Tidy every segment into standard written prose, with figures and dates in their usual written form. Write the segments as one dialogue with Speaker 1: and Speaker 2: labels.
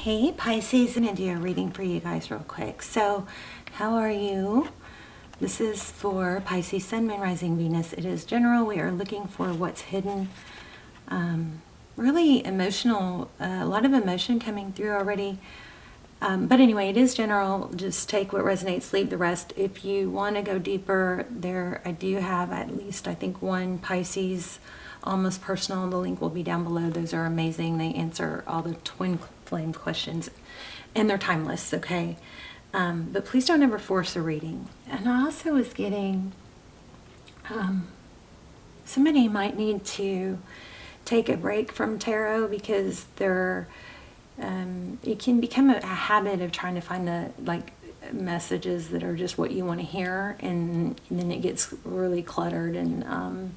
Speaker 1: Hey Pisces, I'm going to do a reading for you guys real quick. So, how are you? This is for Pisces, Sun, Moon, Rising, Venus. It is general. We are looking for what's hidden. Really emotional, a lot of emotion coming through already. But anyway, it is general. Just take what resonates, leave the rest. If you want to go deeper, I do have at least, I think, one Pisces, almost personal. The link will be down below. Those are amazing. They answer all the twin flame questions, and they're timeless, okay? But please don't ever force a reading. And I also was getting, somebody might need to take a break from tarot because it can become a habit of trying to find the messages that are just what you want to hear, and then it gets really cluttered, and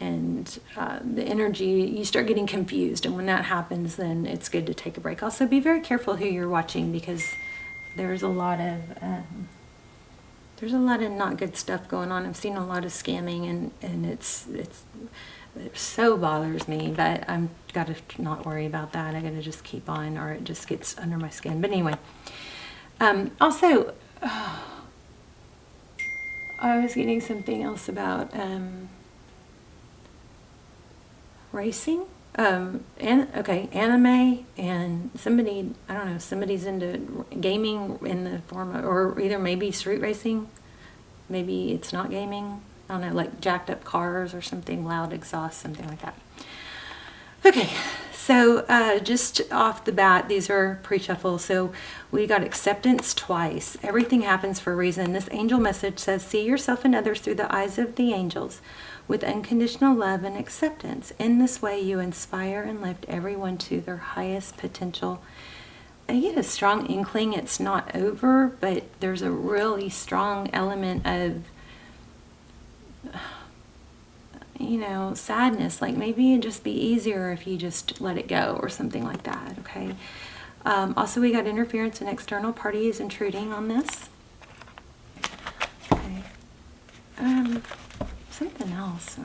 Speaker 1: the energy, you start getting confused, and when that happens, then it's good to take a break. Also, be very careful who you're watching, because there's a lot of not good stuff going on. I've seen a lot of scamming, and it so bothers me, but I'm got to not worry about that. I got to just keep on, or it just gets under my skin. But anyway, also, I was getting something else about racing, anime, and somebody, I don't know, somebody's into gaming in the form of, or either maybe street racing, maybe it's not gaming, I don't know, like jacked up cars or something, loud exhaust, something like that. Okay, so just off the bat, these are pre-shuffle. So we got acceptance twice. Everything happens for a reason. This angel message says, see yourself and others through the eyes of the angels with unconditional love and acceptance. In this way, you inspire and lift everyone to their highest potential. I get a strong inkling it's not over, but there's a really strong element of, sadness. Like maybe it'd just be easier if you just let it go or something like that, okay? Also, we got interference and external parties intruding on this. Okay. Something else.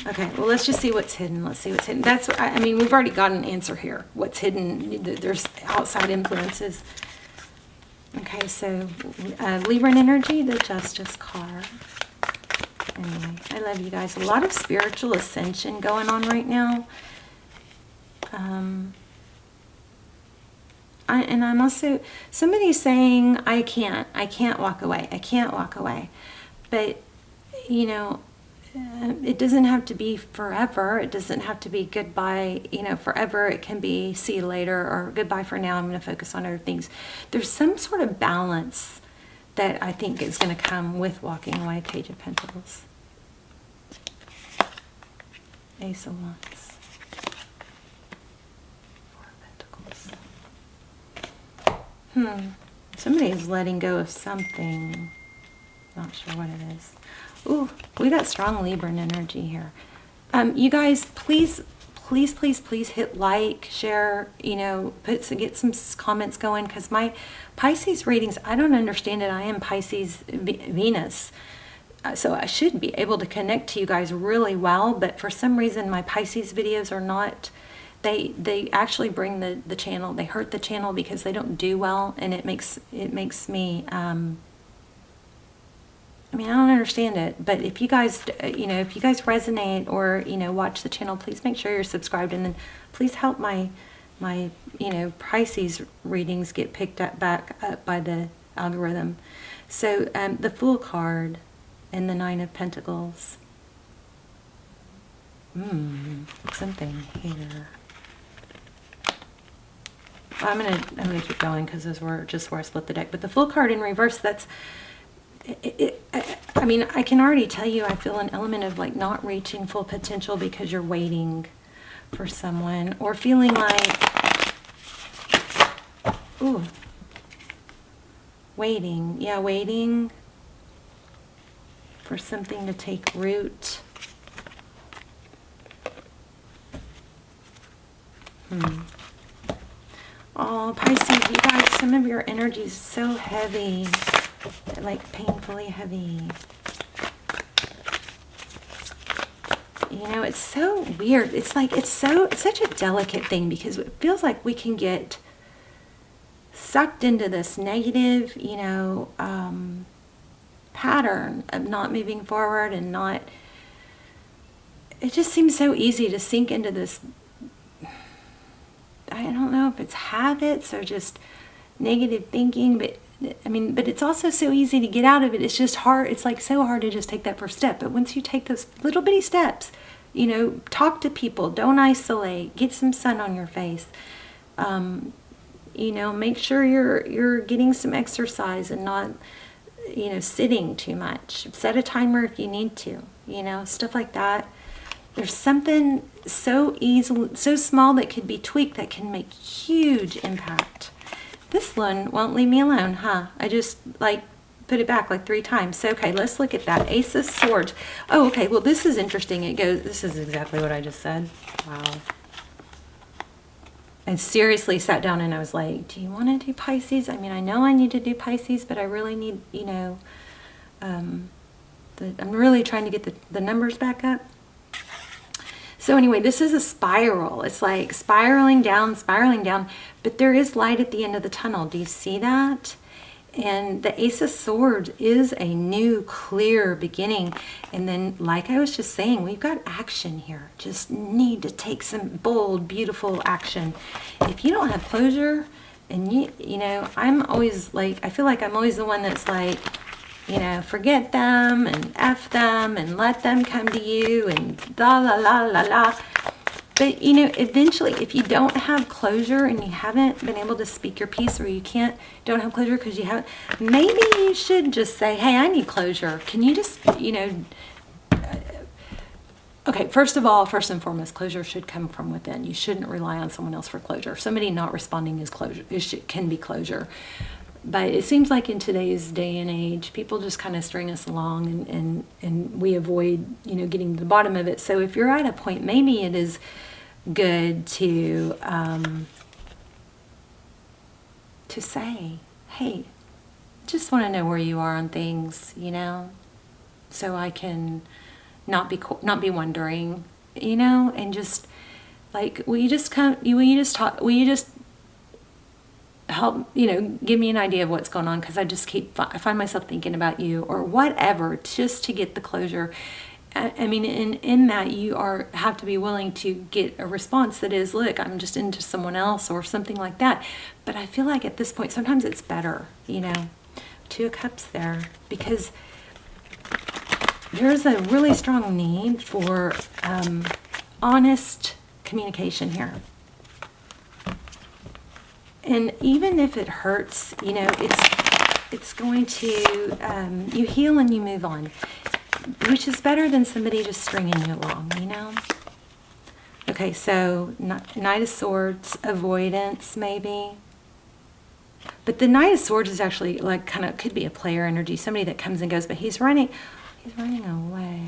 Speaker 1: Okay, well, let's just see what's hidden. Let's see what's hidden. That's, I mean, we've already got an answer here. What's hidden? There's outside influences. Okay, so Libra energy, the Justice card. Anyway, I love you guys. A lot of spiritual ascension going on right now. And I'm also, somebody's saying, I can't walk away. I can't walk away. But, it doesn't have to be forever. It doesn't have to be goodbye, forever. It can be see you later, or goodbye for now. I'm going to focus on other things. There's some sort of balance that I think is going to come with walking away. Page of Pentacles. Ace of Wands. Four of Pentacles. Somebody's letting go of something. Not sure what it is. Ooh, we got strong Libran energy here. You guys, please hit like, share, get some comments going, because my Pisces readings, I don't understand it. I am Pisces Venus, so I should be able to connect to you guys really well, but for some reason my Pisces videos are not, they actually bring the channel, they hurt the channel because they don't do well, and it makes me, I mean, I don't understand it, but if you guys, if you guys resonate or, watch the channel, please make sure you're subscribed, and then please help my Pisces readings get picked up back up by the algorithm. So, the Fool card and the Nine of Pentacles. Something here. I'm gonna keep going because those were just where I split the deck. But the Fool card in reverse, that's, I mean, I can already tell you I feel an element of not reaching full potential because you're waiting for someone, or feeling like, ooh, waiting for something to take root. Oh, Pisces, you guys, some of your energy is so heavy. Like painfully heavy. You know, it's so weird. It's like, it's such a delicate thing, because it feels like we can get sucked into this negative, you know, pattern of not moving forward and not, it just seems so easy to sink into this, I don't know if it's habits or just negative thinking, but I mean, but it's also so easy to get out of it. It's just hard. It's like so hard to just take that first step. But once you take those little bitty steps, you know, talk to people, don't isolate, get some sun on your face, you know, make sure you're getting some exercise and not, you know, sitting too much. Set a timer if you need to, you know, stuff like that. There's something so easy, so small that could be tweaked that can make huge impact. This one won't leave me alone, huh? I just like put it back like 3 times. So, okay, let's look at that. Ace of Swords. Oh, okay, well, this is interesting. It goes, this is exactly what I just said. Wow. I seriously sat down and I was like, do you want to do Pisces? I mean, I know I need to do Pisces, but I really need, you know, I'm really trying to get the numbers back up. So anyway, this is a spiral. It's like spiraling down, but there is light at the end of the tunnel. Do you see that? And the Ace of Swords is a new, clear beginning. And then, like I was just saying, we've got action here. Just need to take some bold, beautiful action. If you don't have closure, and you know, I'm always like, I feel like I'm always the one that's like, you know, forget them and F them and let them come to you and la la la la la. But, you know, eventually, if you don't have closure and you haven't been able to speak your piece, or you don't have closure because you haven't, maybe you should just say, hey, I need closure. Can you just, you know, okay, first of all, first and foremost, closure should come from within. You shouldn't rely on someone else for closure. Somebody not responding is closure. Can be closure. But it seems like in today's day and age, people just kind of string us along and we avoid, you know, getting to the bottom of it. So if you're at a point, maybe it is good to say, hey, just want to know where you are on things, you know, so I can not be wondering, you know, and just like, will you just help, you know, give me an idea of what's going on, because I find myself thinking about you, or whatever, just to get the closure. I mean, in that you have to be willing to get a response that is, look, I'm just into someone else, or something like that. But I feel like at this point, sometimes it's better, you know, 2 of Cups there, because there's a really strong need for honest communication here. And even if it hurts, you know, it's going to, you heal and you move on, which is better than somebody just stringing you along, you know? Okay, so Knight of Swords, avoidance maybe. But the Knight of Swords is actually like kind of could be a player energy, somebody that comes and goes, but he's running away.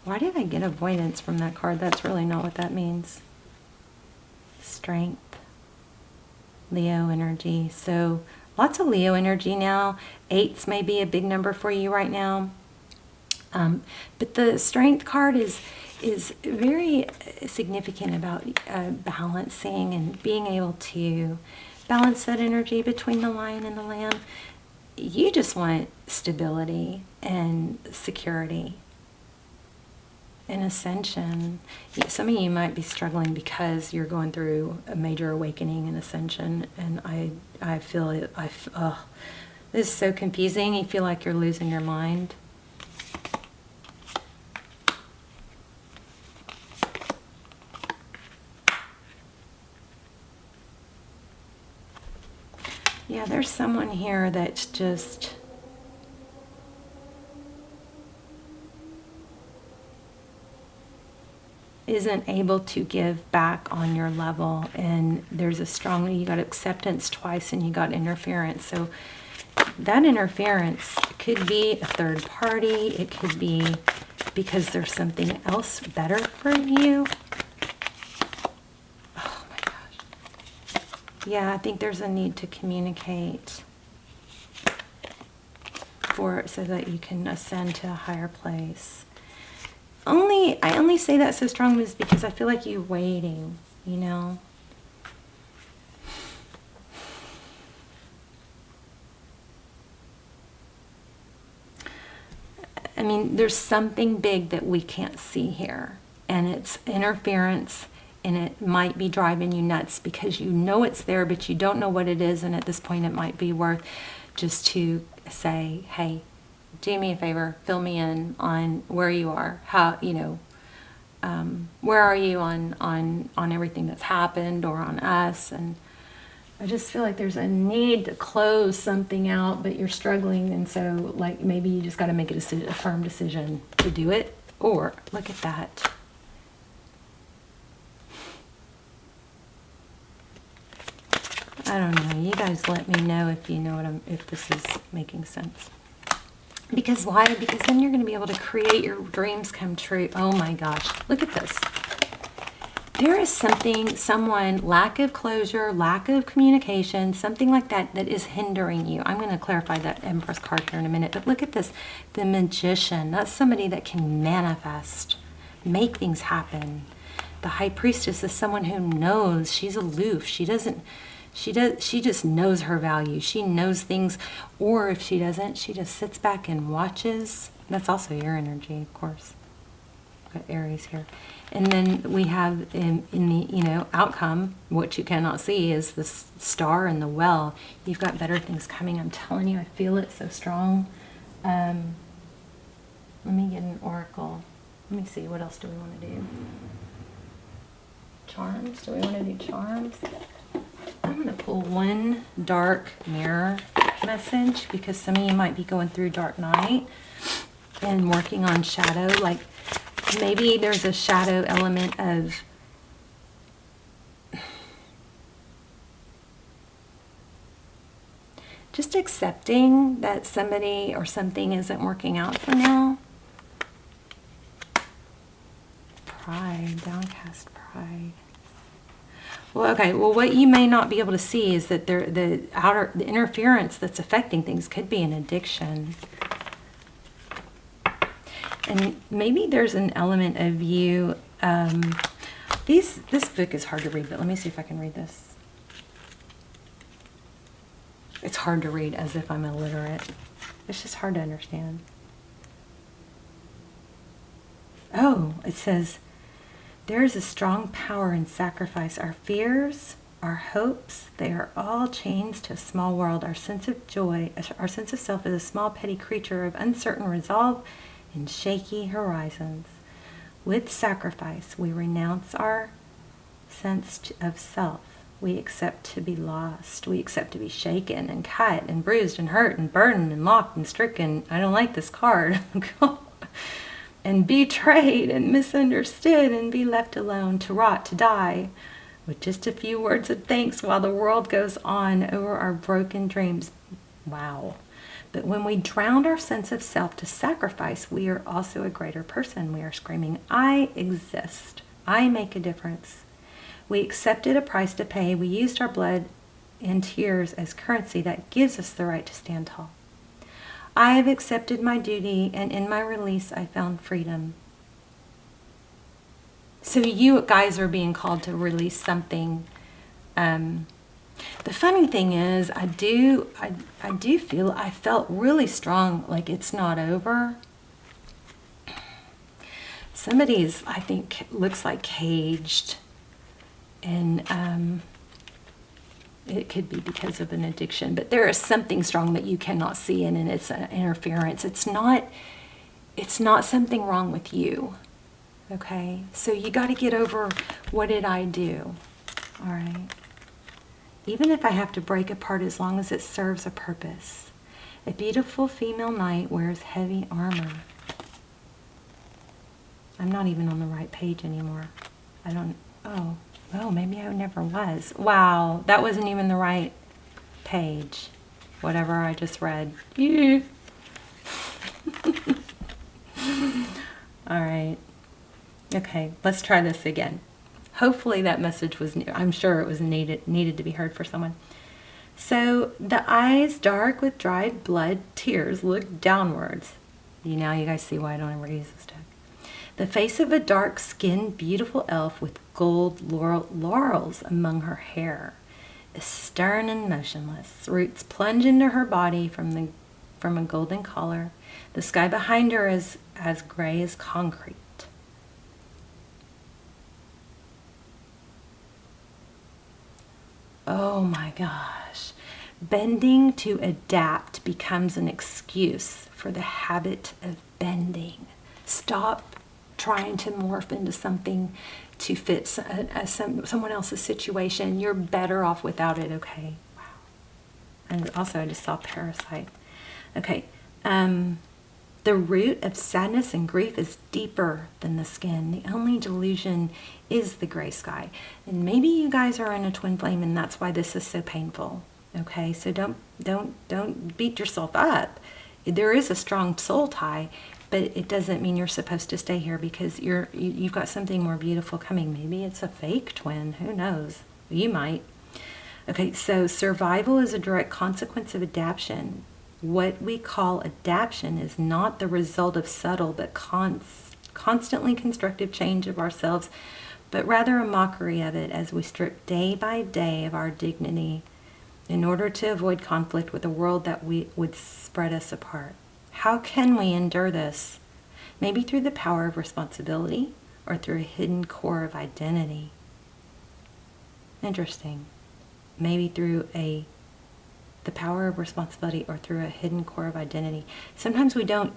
Speaker 1: Why did I get avoidance from that card? That's really not what that means. Strength, Leo energy. So lots of Leo energy now. 8s may be a big number for you right now. But the Strength card is very significant about balancing and being able to balance that energy between the Lion and the Lamb. You just want stability and security and ascension. Some of you might be struggling because you're going through a major awakening and ascension, and I feel it. This is so confusing. You feel like you're losing your mind. Yeah, there's someone here that's just isn't able to give back on your level, and there's you got acceptance twice and you got interference. So that interference could be a third party, it could be because there's something else better for you. Oh my gosh. Yeah, I think there's a need to communicate so that you can ascend to a higher place. I only say that so strong is because I feel like you're waiting, you know. I mean, there's something big that we can't see here, and it's interference, and it might be driving you nuts because you know it's there, but you don't know what it is, and at this point it might be worth just to say, hey, do me a favor, fill me in on where you are, how, you know, where are you on everything that's happened or on us. And I just feel like there's a need to close something out, but you're struggling, and so like maybe you just got to make a firm decision to do it. Or look at that. I don't know. You guys let me know if you know if this is making sense. Because why? Because then you're going to be able to create your dreams come true. Oh my gosh. Look at this. There is someone, lack of closure, lack of communication, something like that, that is hindering you. I'm going to clarify that Empress card here in a minute. But look at this. The Magician. That's somebody that can manifest, make things happen. The High Priestess is someone who knows. She's aloof. She just knows her value. She knows things, or if she doesn't, she just sits back and watches. That's also your energy, of course. Got Aries here. And then we have in the, you know, outcome, what you cannot see is the Star and the Well. You've got better things coming. I'm telling you, I feel it so strong. Let me get an oracle. Let me see, what else do we want to do? Charms? Do we want to do charms? I'm going to pull one dark mirror message because some of you might be going through dark night and working on shadow. Like maybe there's a shadow element of just accepting that somebody or something isn't working out for now. Pride, downcast pride. Well, okay. Well, what you may not be able to see is that the interference that's affecting things could be an addiction, and maybe there's an element of you. This book is hard to read, but let me see if I can read this. It's hard to read as if I'm illiterate. It's just hard to understand. Oh, it says, there is a strong power in sacrifice. Our fears, our hopes, they are all chains to a small world. Our sense of joy, our sense of self is a small petty creature of uncertain resolve and shaky horizons. With sacrifice, we renounce our sense of self. We accept to be lost. We accept to be shaken and cut and bruised and hurt and burdened and locked and stricken. I don't like this card. And betrayed and misunderstood and be left alone to rot, to die, with just a few words of thanks while the world goes on over our broken dreams. Wow. But when we drown our sense of self to sacrifice, we are also a greater person. We are screaming, I exist. I make a difference. We accepted a price to pay. We used our blood and tears as currency that gives us the right to stand tall. I have accepted my duty, and in my release, I found freedom. So you guys are being called to release something. The funny thing is, I felt really strong, like it's not over. Somebody's, I think, looks like caged, and it could be because of an addiction, but there is something strong that you cannot see, and it's an interference. It's not something wrong with you. Okay? So you got to get over, what did I do? All right? Even if I have to break apart, as long as it serves a purpose. A beautiful female knight wears heavy armor. I'm not even on the right page anymore. Oh, maybe I never was. Wow, that wasn't even the right page. Whatever I just read. All right. Okay, let's try this again. Hopefully that message was, I'm sure it was needed to be heard for someone. So the eyes, dark with dried blood, tears, look downwards. Now you guys see why I don't ever use this deck. The face of a dark-skinned, beautiful elf with gold laurels among her hair is stern and motionless. Roots plunge into her body from a golden collar. The sky behind her is as gray as concrete. Oh my gosh. Bending to adapt becomes an excuse for the habit of bending. Stop trying to morph into something to fit someone else's situation. You're better off without it, okay? Wow. And also I just saw parasite. Okay. The root of sadness and grief is deeper than the skin. The only delusion is the gray sky. And maybe you guys are in a twin flame and that's why this is so painful. Okay, so don't beat yourself up. There is a strong soul tie, but it doesn't mean you're supposed to stay here because you've got something more beautiful coming. Maybe it's a fake twin, who knows? You might. Okay, so survival is a direct consequence of adaptation. What we call adaptation is not the result of subtle but constantly constructive change of ourselves, but rather a mockery of it as we strip day by day of our dignity in order to avoid conflict with a world that would spread us apart. How can we endure this? Maybe through the power of responsibility or through a hidden core of identity. Interesting. Maybe through the power of responsibility or through a hidden core of identity. Sometimes we don't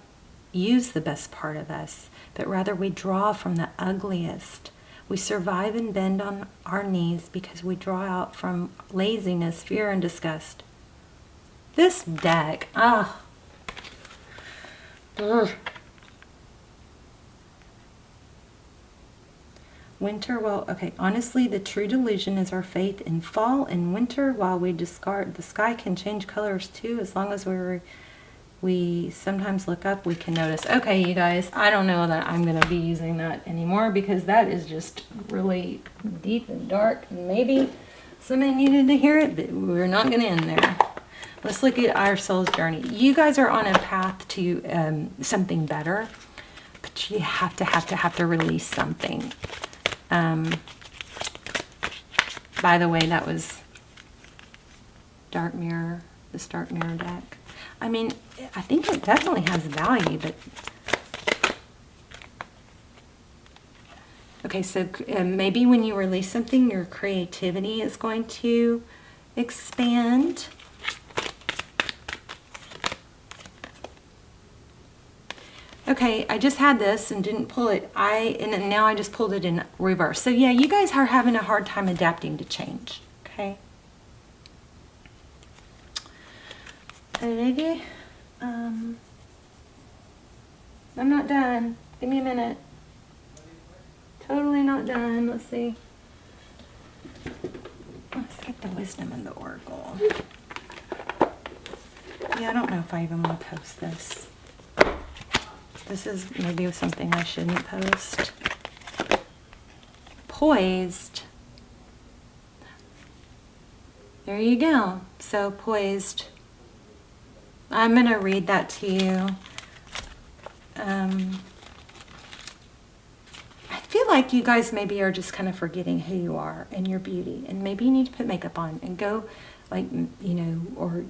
Speaker 1: use the best part of us, but rather we draw from the ugliest. We survive and bend on our knees because we draw out from laziness, fear, and disgust. This deck, winter, well, okay, honestly, the true delusion is our faith in fall and winter while we discard. The sky can change colors too, as long as we sometimes look up, we can notice. Okay, you guys, I don't know that I'm going to be using that anymore because that is just really deep and dark. And maybe somebody needed to hear it, but we're not going to end there. Let's look at our soul's journey. You guys are on a path to something better, but you have to release something. By the way, that was Dark Mirror, this Dark Mirror deck. I mean, I think it definitely has value, but... Okay, so maybe when you release something, your creativity is going to expand. Okay, I just had this and didn't pull it. And now I just pulled it in reverse. So yeah, you guys are having a hard time adapting to change. Okay. I'm not done. Give me a minute. Totally not done. Let's see. Let's get the wisdom and the oracle. Yeah, I don't know if I even want to post this. This is maybe something I shouldn't post. Poised. There you go. So poised. I'm going to read that to you. I feel like you guys maybe are just kind of forgetting who you are and your beauty. And maybe you need to put makeup on and go, like, you know, or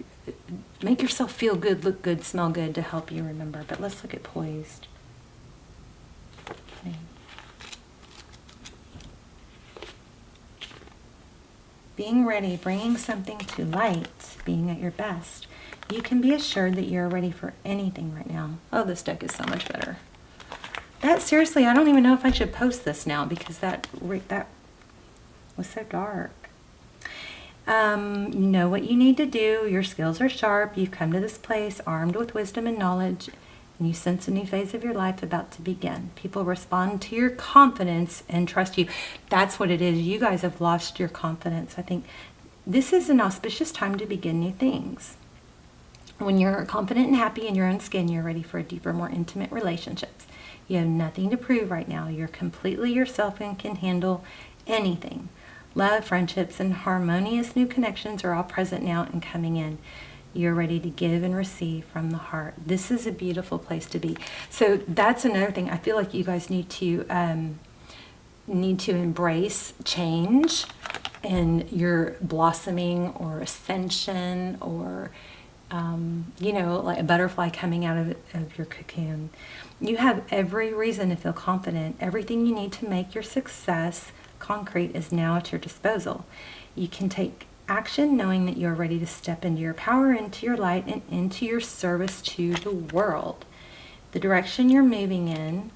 Speaker 1: make yourself feel good, look good, smell good to help you remember. But let's look at poised. Okay. Being ready, bringing something to light, being at your best. You can be assured that you're ready for anything right now. Oh, this deck is so much better. That, seriously, I don't even know if I should post this now because that was so dark. You know what you need to do. Your skills are sharp. You've come to this place armed with wisdom and knowledge, and you sense a new phase of your life about to begin. People respond to your confidence and trust you. That's what it is. You guys have lost your confidence. I think this is an auspicious time to begin new things. When you're confident and happy in your own skin, you're ready for deeper, more intimate relationships. You have nothing to prove right now. You're completely yourself and can handle anything. Love, friendships, and harmonious new connections are all present now and coming in. You're ready to give and receive from the heart. This is a beautiful place to be. So that's another thing. I feel like you guys need to embrace change in your blossoming or ascension, or you know, like a butterfly coming out of your cocoon. You have every reason to feel confident. Everything you need to make your success concrete is now at your disposal. You can take action knowing that you're ready to step into your power, into your light, and into your service to the world. The direction you're moving in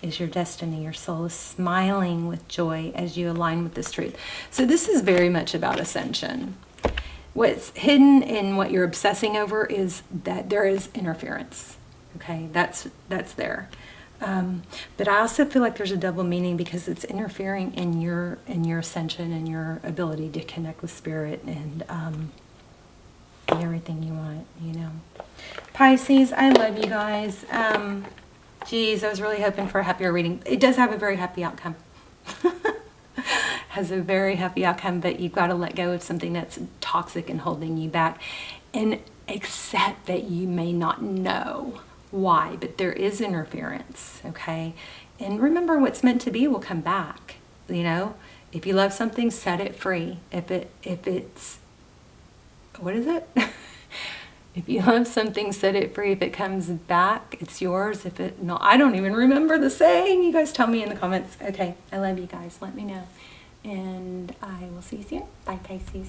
Speaker 1: is your destiny. Your soul is smiling with joy as you align with this truth. So this is very much about ascension. What's hidden in what you're obsessing over is that there is interference. Okay, that's there. But I also feel like there's a double meaning, because it's interfering in your ascension and your ability to connect with spirit and everything you want, you know. Pisces, I love you guys. Geez, I was really hoping for a happier reading. It does have a very happy outcome. Has a very happy outcome, but you've got to let go of something that's toxic and holding you back, and accept that you may not know why, but there is interference, okay? And remember, what's meant to be will come back, you know? If you love something, set it free. If it's, what is it? If you love something, set it free. If it comes back, it's yours. If it, no, I don't even remember the saying. You guys tell me in the comments. Okay, I love you guys. Let me know. And I will see you soon. Bye, Pisces.